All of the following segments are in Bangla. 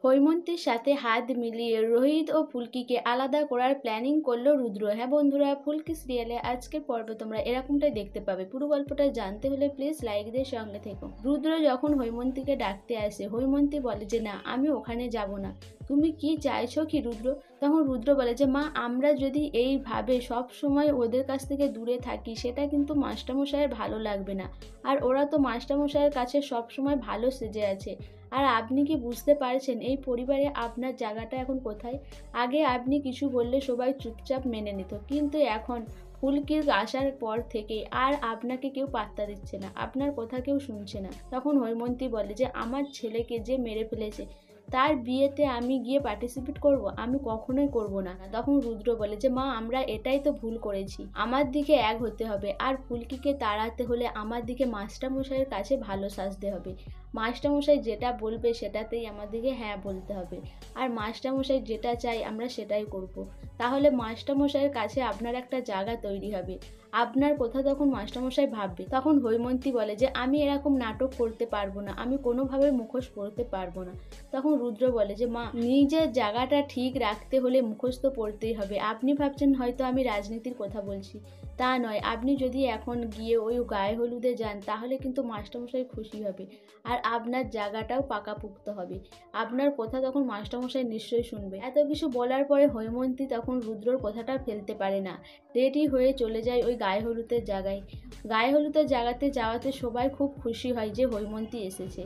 হৈমন্তীর সাথে হাত মিলিয়ে রোহিত ও ফুলকিকে আলাদা করার প্ল্যানিং করলো রুদ্র। হ্যাঁ বন্ধুরা, ফুলকি সিরিয়ালে আজকের পর্বে তোমরা এরকমটাই দেখতে পাবে। পুরো গল্পটা জানতে হলে প্লিজ লাইক দিয়ে সঙ্গে থেকো। রুদ্র যখন হৈমন্তীকে ডাকতে আসে, হৈমন্তী বলে যে না, আমি ওখানে যাব না। তুমি কি চাইছো কি রুদ্র? তখন রুদ্র বলে যে মা, আমরা যদি এইভাবে সব সময় ওদের কাছ থেকে দূরে থাকি সেটা কিন্তু মাস্টারমশাইয়ের ভালো লাগবে না। আর ওরা তো মাস্টারমশাইয়ের কাছে সব সময় ভালো সেজে আছে। আর আপনি কি বুঝতে পারছেন এই পরিবারে আপনার জায়গাটা এখন কোথায়? আগে আপনি কিছু বললে সবাই চুপচাপ মেনে নিত, কিন্তু এখন ফুলকির আসার পর থেকে আর আপনাকে কেউ পাত্তা দিচ্ছে না, আপনার কথা কেউ শুনছে না। তখন হৈমন্তী বলে যে আমার ছেলেকে যে মেরে ফেলেছে তার বিয়েতে আমি গিয়ে পার্টিসিপেট করব? আমি কখনোই করব না। তখন রুদ্র বলে যে মা, আমরা এটাই তো ভুল করেছি, আমার দিকে এক হতে হবে। আর ফুলকিকে তাড়াতে হলে আমার দিকে মাস্টারমশাইয়ের কাছে ভালো সাজতে হবে। মাস্টারমশাই যেটা বলবে সেটাতেই আমাদেরকে হ্যাঁ বলতে হবে। আর মাস্টারমশাই যেটা চাই আমরা সেটাই করব। তাহলে মাস্টারমশাইয়ের কাছে আপনার একটা জায়গা তৈরি হবে, আপনার কথা তখন মাস্টারমশাই ভাববে। তখন হৈমন্তী বলে যে আমি এরকম নাটক করতে পারবো না, আমি কোনোভাবে মুখোশ পরতে পারবো না। তখন রুদ্র বলে যে মা, নিজের জায়গাটা ঠিক রাখতে হলে মুখোশ তো পরতেই হবে। আপনি ভাবছেন হয়তো আমি রাজনীতির কথা বলছি, তা নয়। আপনি যদি এখন গিয়ে ওই গায়ে হলুদে যান তাহলে কিন্তু মাস্টারমশাই খুশি হবে, আর আপনার জায়গাটাও পাকাপোক্ত হবে। আপনার কথা তখন মাস্টারমশাই নিশ্চয়ই শুনবে। এত কিছু বলার পরে হৈমন্তী তখন রুদ্রর কথাটা ফেলতে পারে না, রেডি হয়ে চলে যায় ওই গায়ে হলুদের জায়গায়। গায়ে হলুদের জায়গাতে যাওয়াতে সবাই খুব খুশি হয় যে হৈমন্তী এসেছে,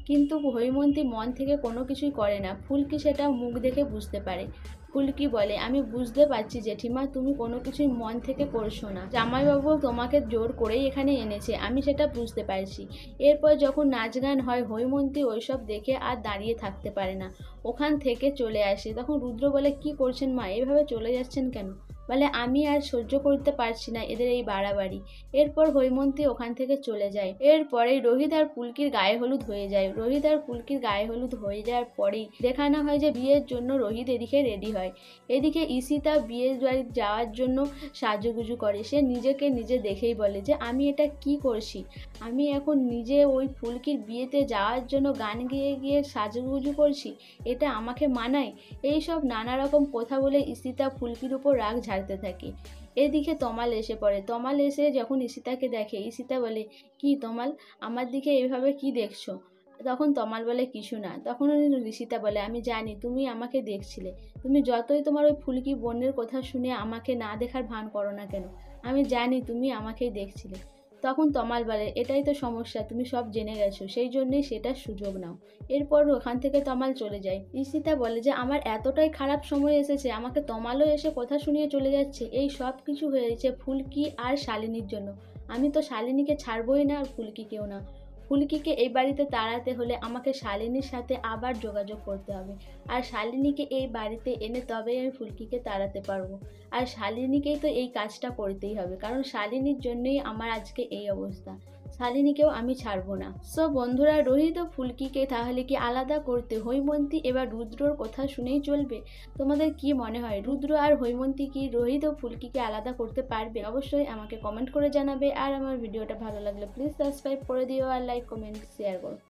কিন্তু হৈমন্তী মন থেকে কোনো কিছুই করে না। ফুলকি সেটা মুখ দেখে বুঝতে পারে। ফুলকি বলে আমি বুঝতে পারছি জেঠিমা, তুমি কোনো কিছুই মন থেকে করছো না, জামাইবাবু তোমাকে জোর করেই এখানে এনেছে, আমি সেটা বুঝতে পারছি। এরপর যখন নাচ গান হয়, হৈমন্তী ওইসব দেখে আর দাঁড়িয়ে থাকতে পারে না, ওখান থেকে চলে আসে। তখন রুদ্র বলে কি করছেন মা, এভাবে চলে যাচ্ছেন কেন? বলে আমি আর সহ্য করতে পারছি না এদের এই বাড়াবাড়ি। এরপর হৈমন্তী ওখান থেকে চলে যায়। এরপরে রোহিত আর ফুলকির গায়ে হলুদ হয়ে যায়। রোহিত আর ফুলকির গায়ে হলুদ হয়ে যাওয়ার পরেই দেখানো হয় যে বিয়ের জন্য রোহিত এদিকে রেডি হয়। এদিকে ঈশিতা বিয়ের বাড়ি যাওয়ার জন্য সাজুগুজু করে। সে নিজেকে নিজে দেখেই বলে যে আমি এটা কি করছি, আমি এখন নিজে ওই ফুলকির বিয়েতে যাওয়ার জন্য গান গেয়ে গিয়ে সাজুগুজু করছি, এটা আমাকে মানায়? এইসব নানা রকম কথা বলে ঈশিতা ফুলকির উপর রাগ ঝাড়তে থাকে। এদিকে তমাল এসে পড়ে। তমাল এসে যখন ঈশিতাকে দেখে, ঈশিতা বলে কি তমাল, আমার দিকে এভাবে কি দেখছো? তখন তমাল বলে কিছু না। তখন ঈশিতা বলে আমি জানি তুমি আমাকে দেখছিলে, তুমি যতই তোমার ওই ফুলকি বোনের কথা শুনে আমাকে না দেখার ভান করো না কেন, আমি জানি তুমি আমাকেই দেখছিলে। তখন তমাল বলে এটাই তো সমস্যা, তুমি সব জেনে গেছো, সেই জন্যই সেটার সুযোগ নাও। এরপর ওখান থেকে তমাল চলে যায়। ঈশিতা বলে যে আমার এতটাই খারাপ সময় এসেছে, আমাকে তমালও এসে কথা শুনিয়ে চলে যাচ্ছে। এই সব কিছু হয়েছে ফুলকি আর শালিনীর জন্য। আমি তো শালিনীকে ছাড়বই না, আর ফুলকিকেও না। ফুলকিকে এই বাড়িতে তাড়াতে হলে আমাকে শালিনীর সাথে আবার যোগাযোগ করতে হবে, আর শালিনীকে এই বাড়িতে এনে তবেই আমি ফুলকিকে তাড়াতে পারবো। আর শালিনীকেই তো এই কাজটা করতেই হবে, কারণ শালিনীর জন্যই আমার আজকে এই অবস্থা। শালিনীকেও আমি ছাড়বো না। সো বন্ধুরা, রোহিত ও ফুলকিকে তাহলে কি আলাদা করতে হৈমন্তী এবার রুদ্রর কথা শুনেই চলবে? তোমাদের কি মনে হয়, রুদ্র আর হৈমন্তী কি রোহিত ও ফুলকিকে আলাদা করতে পারবে? অবশ্যই আমাকে কমেন্ট করে জানাবে। আর আমার ভিডিওটা ভালো লাগলে প্লিজ সাবস্ক্রাইব করে দিও, আর লাইক কমেন্ট শেয়ার করো।